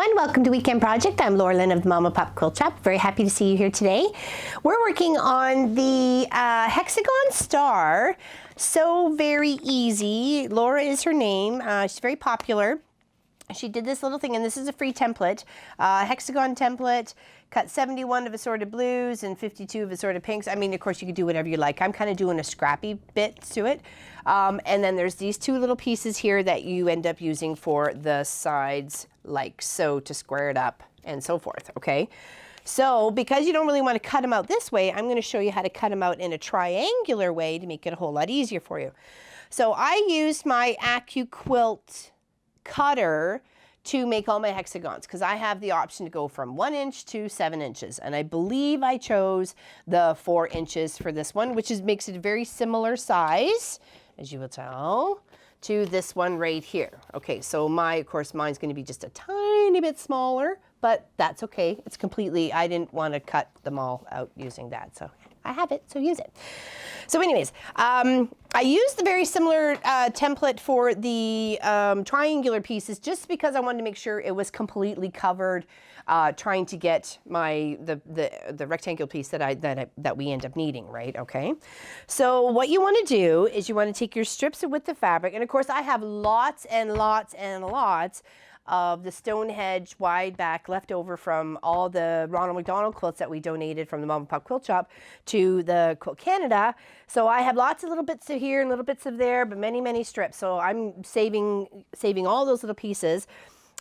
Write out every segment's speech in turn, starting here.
everyone, welcome to Weekend Project. I'm Laura Lynn of the Mama Pop Quilt Shop. Very happy to see you here today. We're working on the Hexagon Star. So very easy. Laura is her name. She's very popular. She did this little thing, and this is a free template, hexagon template, cut 71 of assorted blues and 52 of assorted pinks. I mean, of course, you could do whatever you like. I'm kind of doing a scrappy bit to it. And then there's these two little pieces here that you end up using for the sides, like so, to square it up and so forth, okay? So because you don't really want to cut them out this way, I'm going to show you how to cut them out in a triangular way to make it a whole lot easier for you. So I used my AccuQuilt cutter to make all my hexagons because I have the option to go from 1 inch to 7 inches, and I believe I chose the 4 inches for this one, which makes it a very similar size, as you will tell, to this one right here. Okay, so of course mine's going to be just a tiny bit smaller, but that's okay. It's completely, I didn't want to cut them all out using that, so I have it, so use it. So anyways, I used the very similar template for the triangular pieces just because I wanted to make sure it was completely covered, trying to get the rectangular piece that we end up needing, right? Okay. So what you want to do is you want to take your strips of width of fabric, and of course I have lots and lots and lots of the Stonehenge wide back left over from all the Ronald McDonald quilts that we donated from the Mama Pop Quilt Shop to the Quilt Canada. So I have lots of little bits of here and little bits of there, but many, many strips. So I'm saving all those little pieces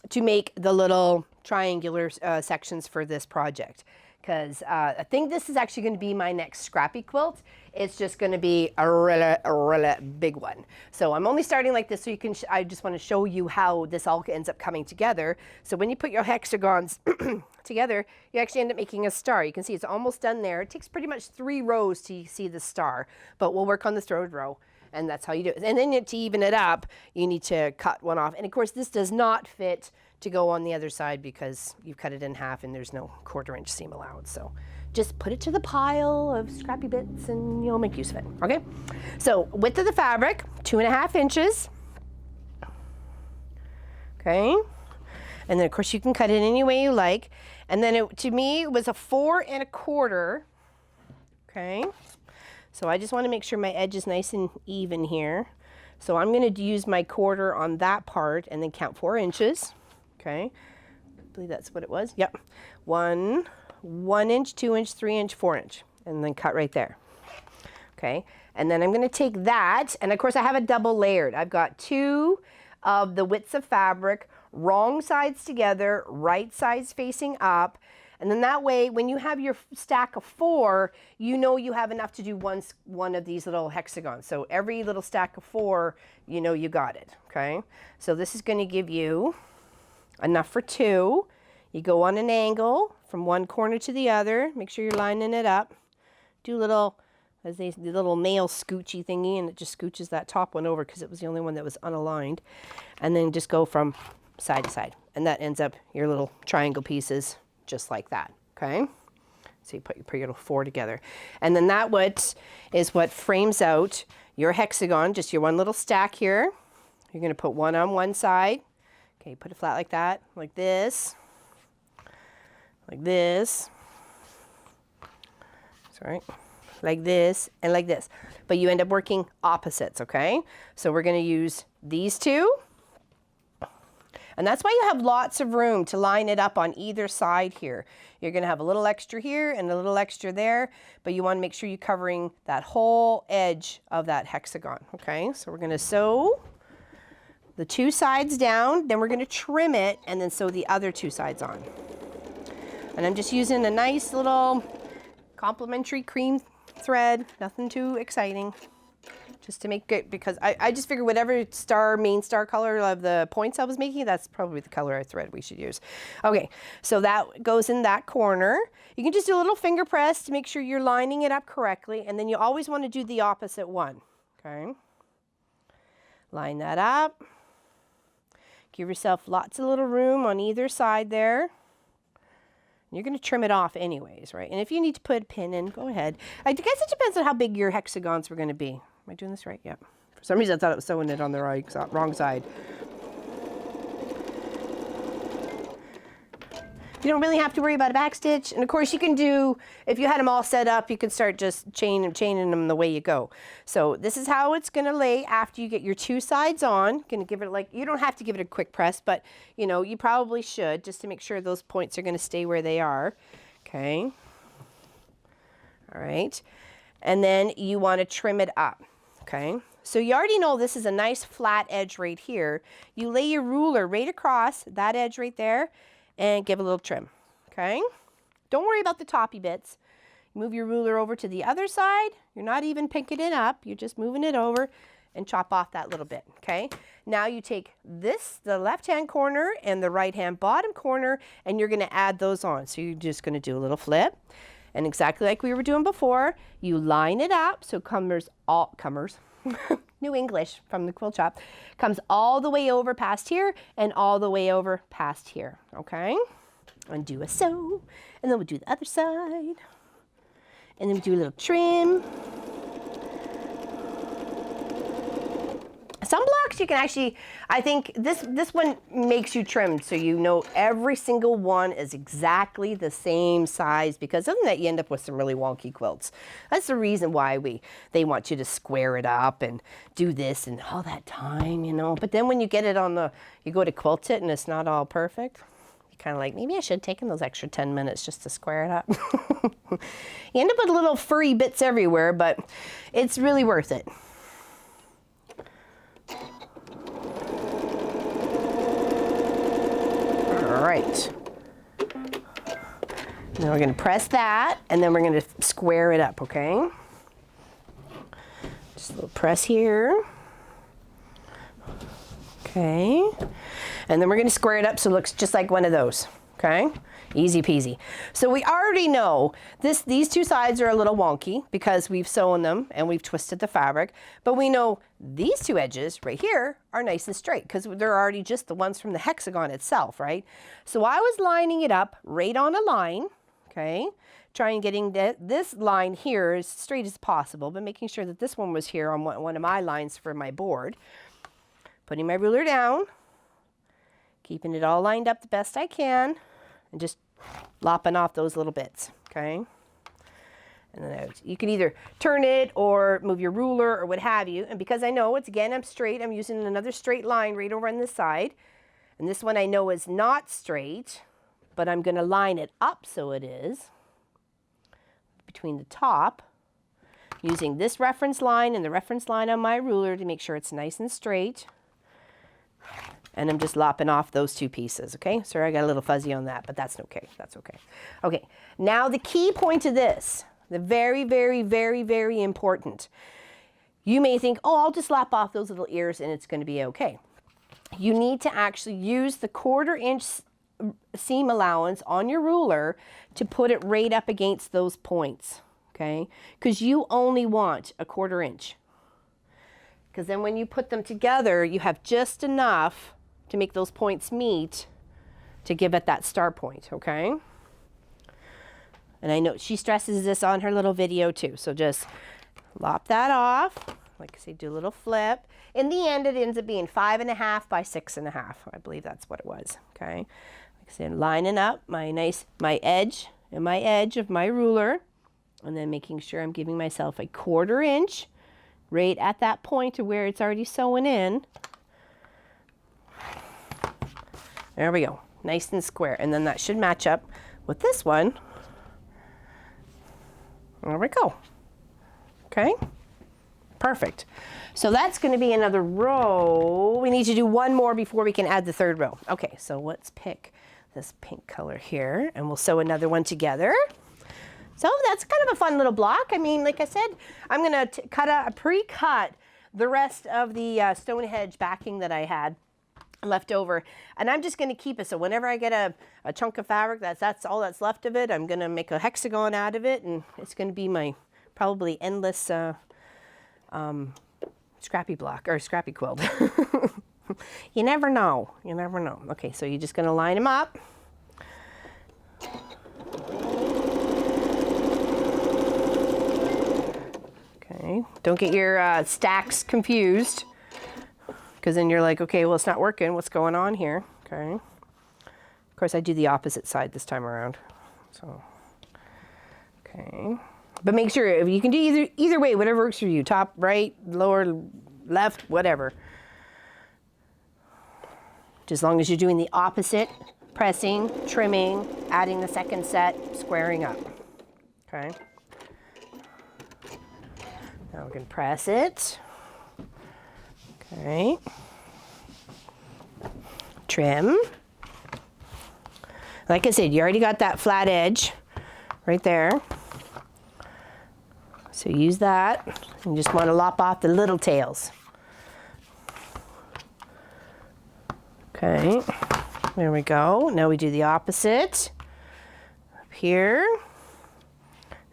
to make the little triangular sections for this project. Because I think this is actually going to be my next scrappy quilt. It's just going to be a really big one. So I'm only starting like this so you can, I just want to show you how this all ends up coming together. So when you put your hexagons together, you actually end up making a star. You can see it's almost done there. It takes pretty much 3 rows to see the star, but we'll work on the third row. And that's how you do it. And then to even it up, you need to cut one off. And of course, this does not fit to go on the other side because you cut it in half and there's no 1/4 inch seam allowed. So just put it to the pile of scrappy bits and you'll make use of it, okay? So width of the fabric, 2.5 inches. Okay. And then of course you can cut it any way you like. And then to me, it was a 4 1/4. Okay. So I just want to make sure my edge is nice and even here. So I'm going to use my 1/4 on that part and then count 4 inches. Okay, I believe that's what it was. Yep, 1 inch, 2 inch, 3 inch, 4 inch, and then cut right there. Okay, and then I'm going to take that, and of course I have a double layered. I've got 2 of the widths of fabric, wrong sides together, right sides facing up. And then that way, when you have your stack of 4, you know you have enough to do one of these little hexagons. So every little stack of 4, you know you got it, okay? So this is going to give you enough for 2. You go on an angle from one corner to the other. Make sure you're lining it up. Do little, the little nail scoochy thingy, and it just scooches that top one over because it was the only one that was unaligned. And then just go from side to side. And that ends up your little triangle pieces just like that, okay? So you put your little 4 together. And then that is what frames out your hexagon, just your one little stack here. You're gonna put one on one side. Okay, put it flat like that, like this, like this. Sorry, like this and like this. But you end up working opposites, okay? So we're gonna use these 2. And that's why you have lots of room to line it up on either side here. You're going to have a little extra here and a little extra there, but you want to make sure you're covering that whole edge of that hexagon, okay? So we're going to sew the 2 sides down, then we're going to trim it and then sew the other 2 sides on. And I'm just using a nice little complimentary cream thread, nothing too exciting. Just to make it, because I just figured whatever main star color of the points I was making, that's probably the color of thread we should use. Okay, so that goes in that corner. You can just do a little finger press to make sure you're lining it up correctly, and then you always want to do the opposite one, okay? Line that up. Give yourself lots of little room on either side there. You're going to trim it off anyways, right? And if you need to put a pin in, go ahead. I guess it depends on how big your hexagons were going to be. Am I doing this right? Yep. For some reason I thought it was sewing it on the wrong side. You don't really have to worry about a back stitch. And of course you can do, if you had them all set up, you can start just chaining them the way you go. So this is how it's gonna lay after you get your 2 sides on. Gonna give it like, you don't have to give it a quick press, but you know, you probably should, just to make sure those points are gonna stay where they are. Okay. All right. And then you wanna trim it up, okay? So you already know this is a nice flat edge right here. You lay your ruler right across that edge right there and give a little trim, okay? Don't worry about the toppy bits. Move your ruler over to the other side. You're not even pinking it up. You're just moving it over and chop off that little bit, okay? Now you take this, the left-hand corner and the right-hand bottom corner, and you're gonna add those on. So you're just gonna do a little flip. And exactly like we were doing before, you line it up so New English from the quilt shop, comes all the way over past here and all the way over past here, okay? And do a sew, and then we'll do the other side, and then we'll do a little trim. Some blocks you can actually, I think this one makes you trimmed so you know every single one is exactly the same size, because other than that you end up with some really wonky quilts. That's the reason why they want you to square it up and do this and all that time, you know. But then when you get it on you go to quilt it and it's not all perfect, you're kind of like, maybe I should have taken those extra 10 minutes just to square it up. You end up with little furry bits everywhere, but it's really worth it. All right, now we're going to press that, and then we're going to square it up, okay? Just a little press here. Okay, and then we're going to square it up so it looks just like one of those, okay? Easy peasy. So we already know these 2 sides are a little wonky because we've sewn them and we've twisted the fabric, but we know these 2 edges right here are nice and straight because they're already just the ones from the hexagon itself, right? So I was lining it up right on a line, okay? Trying getting this line here as straight as possible, but making sure that this one was here on one of my lines for my board. Putting my ruler down, keeping it all lined up the best I can, and just lopping off those little bits, okay? And then you can either turn it or move your ruler or what have you. And because I know it's, again, I'm straight, I'm using another straight line right over on this side. And this one I know is not straight, but I'm gonna line it up so it is between the top, using this reference line and the reference line on my ruler to make sure it's nice and straight. And I'm just lopping off those 2 pieces, okay? Sorry, I got a little fuzzy on that, but that's okay, that's okay. Okay, now the key point of this, the very, very, very, very important. You may think, oh, I'll just lop off those little ears and it's gonna be okay. You need to actually use the 1/4 inch seam allowance on your ruler to put it right up against those points, okay? Because you only want a 1/4 inch. Because then when you put them together, you have just enough to make those points meet to give it that star point, okay? And I know she stresses this on her little video too, so just lop that off. Like I say, do a little flip. In the end, it ends up being 5.5 by 6.5. I believe that's what it was, okay? Like I said, lining up my edge and my edge of my ruler, and then making sure I'm giving myself a 1/4 inch right at that point to where it's already sewn in. There we go, nice and square. And then that should match up with this one. There we go, okay? Perfect. So that's gonna be another row. We need to do one more before we can add the 3rd row. Okay, so let's pick this pink color here and we'll sew another one together. So that's kind of a fun little block. I mean, like I said, I'm gonna pre-cut the rest of the stone hedge backing that I had left over, and I'm just gonna keep it. So whenever I get a chunk of fabric, that's all that's left of it, I'm gonna make a hexagon out of it, and it's gonna be my probably endless scrappy block or scrappy quilt. You never know, you never know. Okay, so you're just gonna line them up. Okay, don't get your stacks confused, because then you're like, okay, well, it's not working. What's going on here? Okay, Of course, I do the opposite side this time around. So, okay. But make sure, if you can do either way, whatever works for you. Top, right, lower, left, whatever. Just as long as you're doing the opposite, pressing, trimming, adding the second set, squaring up. Okay. Now we can press it. Okay. Trim. Like I said, you already got that flat edge right there. So use that. You just want to lop off the little tails. Okay, there we go. Now we do the opposite. Up here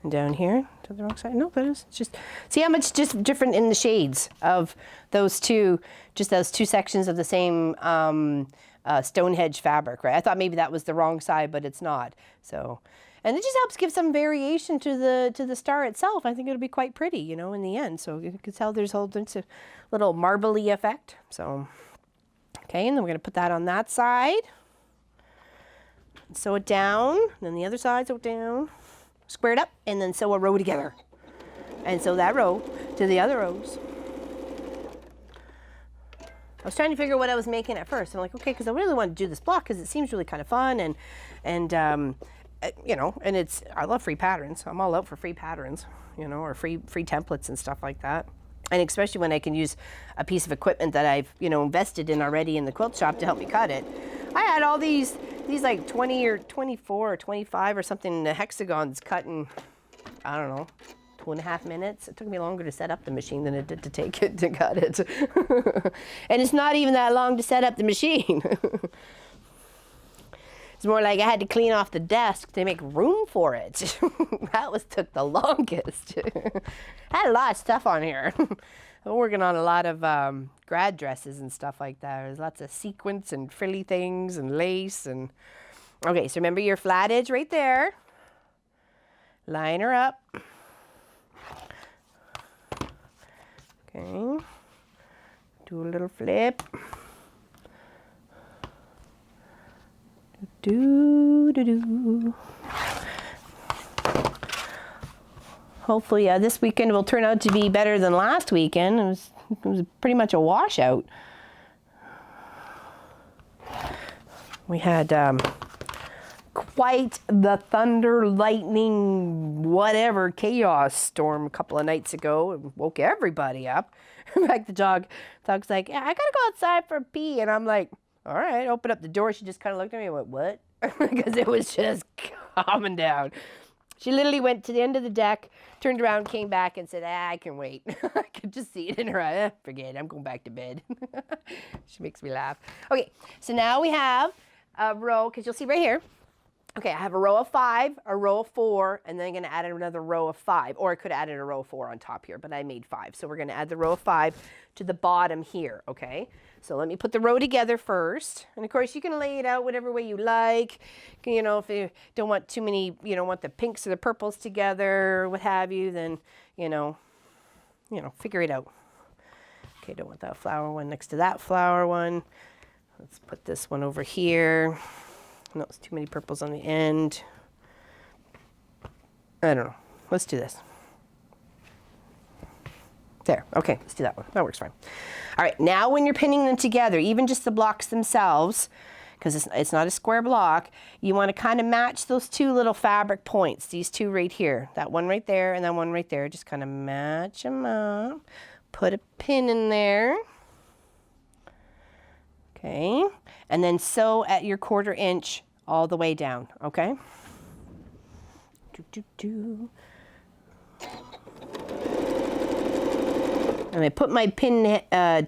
and down here to the wrong side. No, but it's just, see how much just different in the shades of those two, just those two sections of the same stone hedge fabric, right? I thought maybe that was the wrong side, but it's not. So, and it just helps give some variation to the star itself. I think it'll be quite pretty, you know, in the end. So you can tell there's a whole bunch of little marbly effect. So, okay, and then we're going to put that on that side. Sew it down, and then the other side, sew it down, square it up, and then sew a row together. And sew that row to the other rows. I was trying to figure out what I was making at first. I'm like, okay, because I really want to do this block because it seems really kind of fun, and you know, and it's, I love free patterns. I'm all out for free patterns, you know, or free templates and stuff like that. And especially when I can use a piece of equipment that I've, you know, invested in already in the quilt shop to help me cut it. I had all these like 20 or 24 or 25 or something hexagons cut in, I don't know, 2.5 minutes. It took me longer to set up the machine than it did to take it to cut it. And it's not even that long to set up the machine. It's more like I had to clean off the desk to make room for it. That took the longest. I had a lot of stuff on here. I'm working on a lot of grad dresses and stuff like that. There's lots of sequins and frilly things and lace and. Okay, so remember your flat edge right there. Line her up. Okay. Do a little flip. Do. Hopefully this weekend will turn out to be better than last weekend. It was pretty much a washout. We had quite the thunder, lightning, whatever chaos storm a couple of nights ago and woke everybody up. In fact, the dog's like, yeah, I gotta go outside for a pee. And I'm like, all right, open up the door. She just kind of looked at me and went, what? Because it was just calming down. She literally went to the end of the deck, turned around, came back and said, I can wait. I could just see it in her eye. Forget it, I'm going back to bed. She makes me laugh. Okay, so now we have a row, because you'll see right here. Okay, I have a row of 5, a row of 4, and then I'm going to add another row of 5. Or I could have added a row of 4 on top here, but I made 5. So we're going to add the row of 5 to the bottom here, okay? So let me put the row together first. And of course, you can lay it out whatever way you like. You know, if you don't want too many, you don't want the pinks or the purples together, what have you, then, you know, figure it out. Okay, don't want that flower one next to that flower one. Let's put this one over here. No, it's too many purples on the end. I don't know. Let's do this. There. Okay, let's do that one. That works fine. All right, now when you're pinning them together, even just the blocks themselves, because it's not a square block, you want to kind of match those two little fabric points, these two right here. That one right there and that one right there. Just kind of match them up. Put a pin in there. Okay, and then sew at your 1/4 inch all the way down, okay? And I put my pin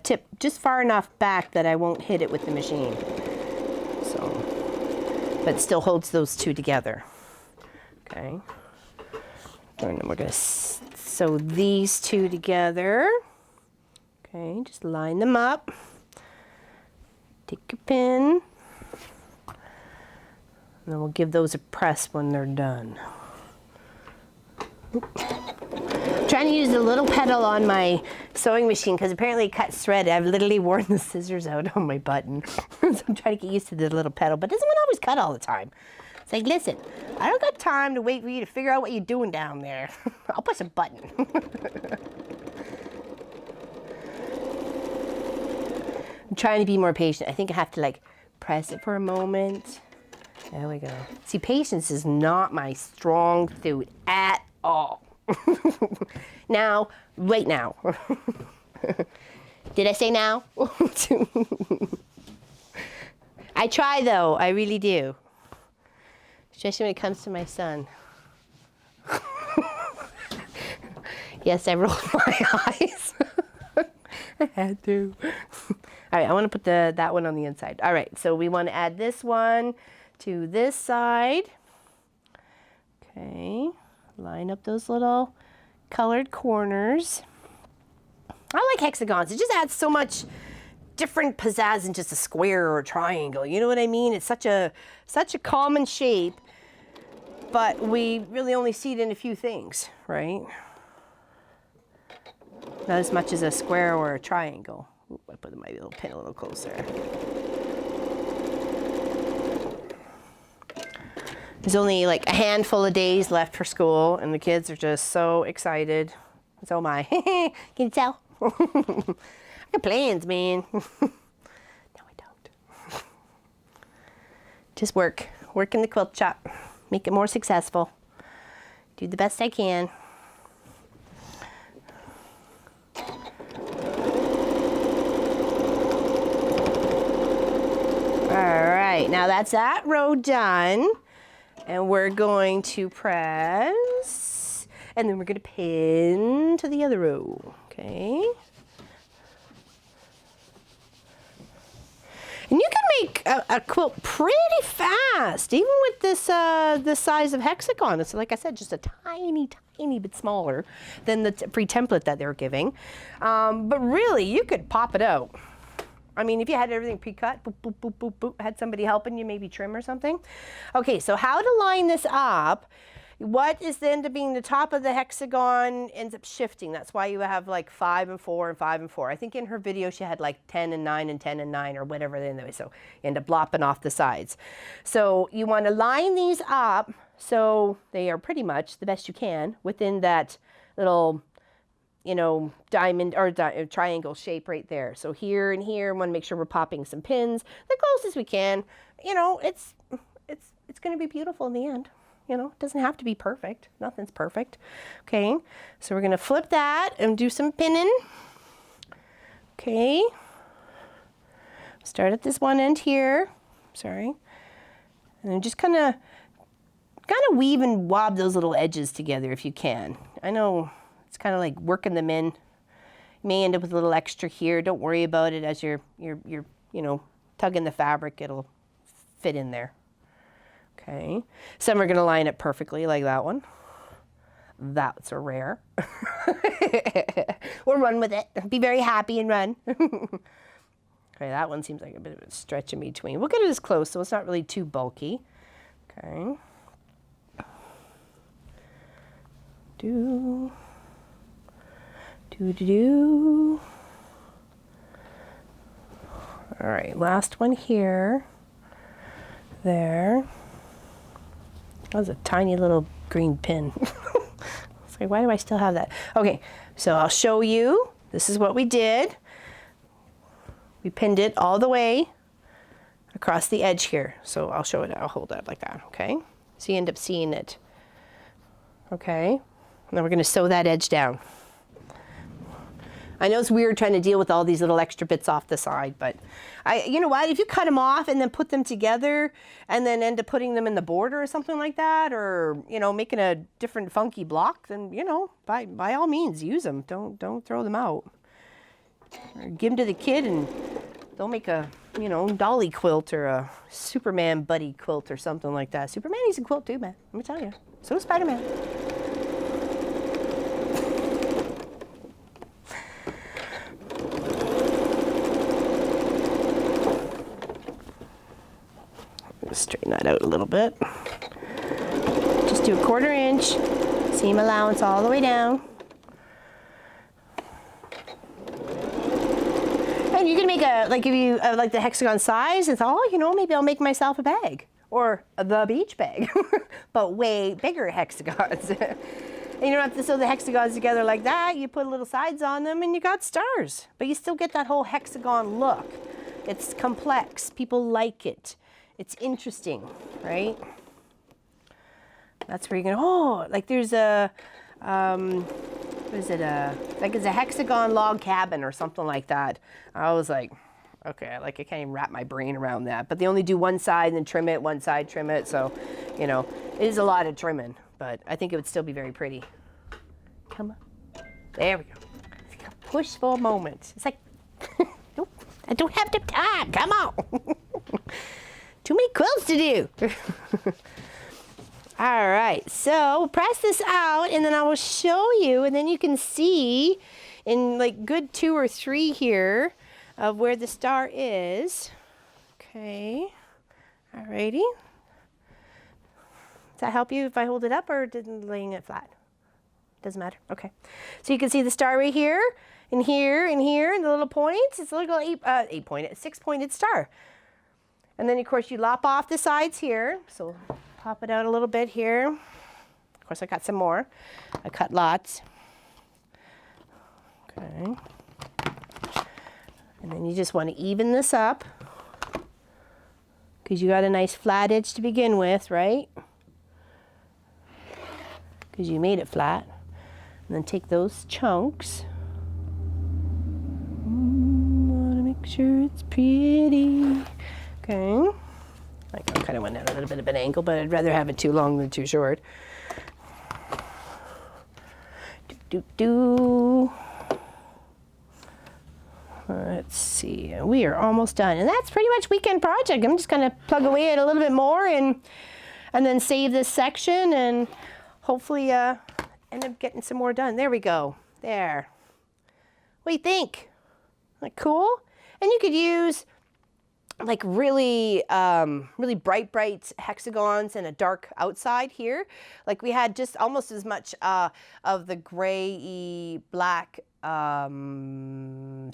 tip just far enough back that I won't hit it with the machine. So, but it still holds those two together. Okay. And then we're going to sew these two together. Okay, just line them up. Take your pin. And then we'll give those a press when they're done. Trying to use a little pedal on my sewing machine because apparently it cuts thread. I've literally worn the scissors out on my button. So I'm trying to get used to the little pedal, but it doesn't always always cut all the time. It's like, listen, I don't got time to wait for you to figure out what you're doing down there. I'll push a button. I'm trying to be more patient. I think I have to like press it for a moment. There we go. See, patience is not my strong suit at all. Now, wait now. Did I say now? I try though, I really do. Especially when it comes to my son. Yes, I rolled my eyes. I had to. All right, I want to put that one on the inside. All right, so we want to add this one to this side. Okay, line up those little colored corners. I like hexagons. It just adds so much different pizzazz than just a square or a triangle. You know what I mean? It's such a common shape, but we really only see it in a few things, right? Not as much as a square or a triangle. Ooh, I put my little pin a little closer. There's only like a handful of days left for school, and the kids are just so excited. So am I. Can you tell? I got plans, man. No, I don't. Just work in the quilt shop, make it more successful. Do the best I can. All right, now that's that row done. And we're going to press, and then we're going to pin to the other row, okay? And you can make a quilt pretty fast, even with this size of hexagon. It's like I said, just a tiny bit smaller than the free template that they're giving. But really, you could pop it out. I mean, if you had everything pre-cut, boop, boop, boop, boop, boop, had somebody helping you, maybe trim or something. Okay, so how to line this up. What is the end up being the top of the hexagon ends up shifting. That's why you have like 5 and 4 and 5 and 4. I think in her video she had like 10 and 9 and 10 and 9 or whatever. Anyway, so you end up lopping off the sides. So you want to line these up so they are pretty much the best you can within that little, you know, diamond or triangle shape right there. So here and here, we want to make sure we're popping some pins the closest we can. You know, it's going to be beautiful in the end. You know, it doesn't have to be perfect. Nothing's perfect. Okay, so we're going to flip that and do some pinning. Okay, start at this one end here. Sorry, and then just kind of weave and wob those little edges together if you can. I know it's kind of like working them in. You may end up with a little extra here. Don't worry about it as you're you know, tugging the fabric. It'll fit in there. Okay. Some are going to line up perfectly like that one. That's a rare. We'll run with it. Be very happy and run. Okay, that one seems like a bit of a stretch in between. We'll get it as close so it's not really too bulky. Okay. Do. All right, last one here. There. That was a tiny little green pin. It's like, why do I still have that? Okay, so I'll show you. This is what we did. We pinned it all the way across the edge here. So I'll show it. I'll hold it up like that, okay? So you end up seeing it. Okay, and then we're going to sew that edge down. I know it's weird trying to deal with all these little extra bits off the side, but you know what? If you cut them off and then put them together and then end up putting them in the border or something like that, or, you know, making a different funky block, then, you know, by all means, use them. Don't throw them out. Or give them to the kid and they'll make a, you know, dolly quilt or a Superman buddy quilt or something like that. Superman needs a quilt too, man. Let me tell you. So does Spider-Man. Straighten that out a little bit. Just do a 1/4 inch seam allowance all the way down. And you can make a, like if you like the hexagon size, it's all, you know, maybe I'll make myself a bag or the beach bag, but way bigger hexagons. And you don't have to sew the hexagons together like that. You put little sides on them and you got stars, but you still get that whole hexagon look. It's complex. People like it. It's interesting, right? That's where you're gonna, oh, like there's a, what is it, like it's a hexagon log cabin or something like that. I was like, okay, like I can't even wrap my brain around that. But they only do one side and then trim it, one side, trim it. So, you know, it is a lot of trimming, but I think it would still be very pretty. Come on. There we go. Push for a moment. It's like, nope, I don't have the time. Come on. Too many quilts to do. All right, so press this out and then I will show you, and then you can see in like good 2 or 3 here of where the star is. Okay, all righty. Does that help you if I hold it up or laying it flat? Doesn't matter, okay. So you can see the star right here, and here, and here, and the little points. It's a little 6-pointed star. And then of course you lop off the sides here, so pop it out a little bit here. Of course, I got some more. I cut lots. Okay. And then you just want to even this up because you got a nice flat edge to begin with, right? Because you made it flat. And then take those chunks. Want to make sure it's pretty. Okay. I kind of went at a little bit of an angle, but I'd rather have it too long than too short. Let's see, we are almost done. And that's pretty much weekend project. I'm just gonna plug away at a little bit more and then save this section and hopefully end up getting some more done. There we go, there. What do you think? Like cool? And you could use like really bright hexagons and a dark outside here. Like we had just almost as much of the gray black Stonehenge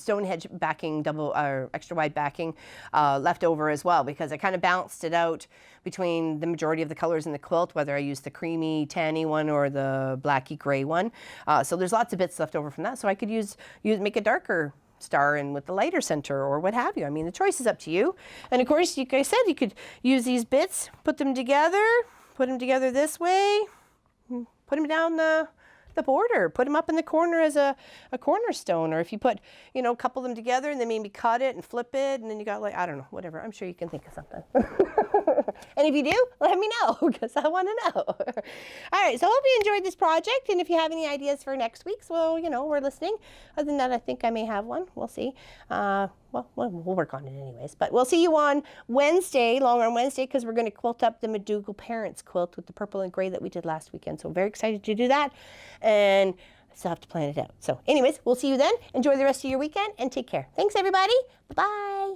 backing, double or extra wide backing left over as well, because I kind of balanced it out between the majority of the colors in the quilt, whether I used the creamy tanny one or the blacky gray one. So there's lots of bits left over from that. So I could make a darker star in with the lighter center or what have you. I mean, the choice is up to you. And of course, like I said, you could use these bits, put them together this way, put them down the border, put them up in the corner as a cornerstone, or if you put, you know, couple them together and then maybe cut it and flip it, and then you got like, I don't know, whatever. I'm sure you can think of something. And if you do, let me know, because I want to know. All right, so I hope you enjoyed this project, and if you have any ideas for next week's, well, you know, we're listening. Other than that, I think I may have one. We'll see. Well, we'll work on it anyways. But we'll see you on Wednesday, Long Arm Wednesday, because we're going to quilt up the McDougall Parents quilt with the purple and gray that we did last weekend. So I'm very excited to do that, and I still have to plan it out. So anyways, we'll see you then. Enjoy the rest of your weekend, and take care. Thanks, everybody. Bye-bye.